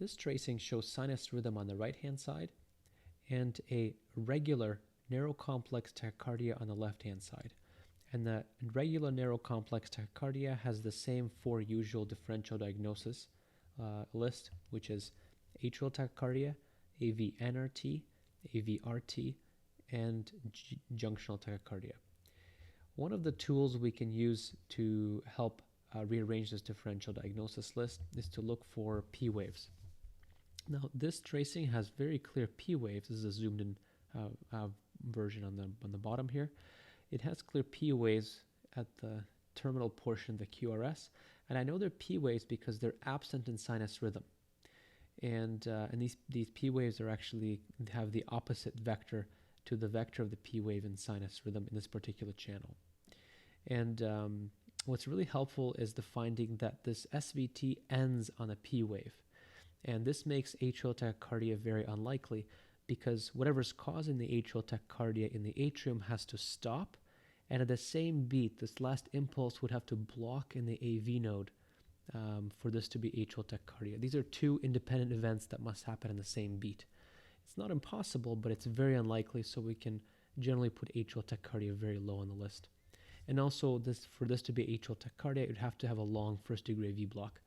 This tracing shows sinus rhythm on the right-hand side and a regular narrow complex tachycardia on the left-hand side. And the regular narrow complex tachycardia has the same four usual differential diagnosis list, which is atrial tachycardia, AVNRT, AVRT, and junctional tachycardia. One of the tools we can use to help rearrange this differential diagnosis list is to look for P waves. Now, this tracing has very clear P waves. This is a zoomed in version on the bottom here. It has clear P waves at the terminal portion of the QRS, and I know they're P waves because they're absent in sinus rhythm. And these P waves are actually have the opposite vector to the vector of the P wave in sinus rhythm in this particular channel. And what's really helpful is the finding that this SVT ends on a P wave. And this makes atrial tachycardia very unlikely because whatever's causing the atrial tachycardia in the atrium has to stop, and at the same beat, this last impulse would have to block in the AV node for this to be atrial tachycardia. These are two independent events that must happen in the same beat. It's not impossible, but it's very unlikely, so we can generally put atrial tachycardia very low on the list. And also, for this to be atrial tachycardia, it would have to have a long first-degree AV block,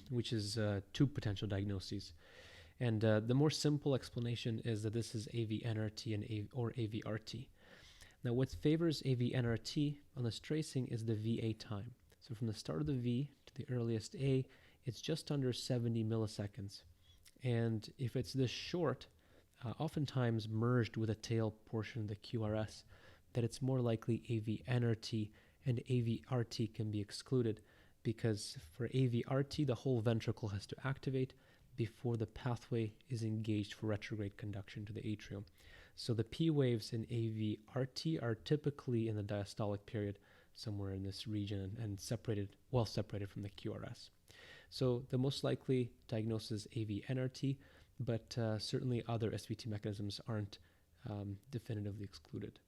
which is two potential diagnoses. And the more simple explanation is that this is AVNRT or AVRT. Now, what favors AVNRT on this tracing is the VA time. So from the start of the V to the earliest A, it's just under 70 milliseconds. And if it's this short, oftentimes merged with a tail portion of the QRS, that it's more likely AVNRT and AVRT can be excluded, because for AVRT, the whole ventricle has to activate before the pathway is engaged for retrograde conduction to the atrium. So the P waves in AVRT are typically in the diastolic period, somewhere in this region, and well separated from the QRS. So the most likely diagnosis is AVNRT, but certainly other SVT mechanisms aren't definitively excluded.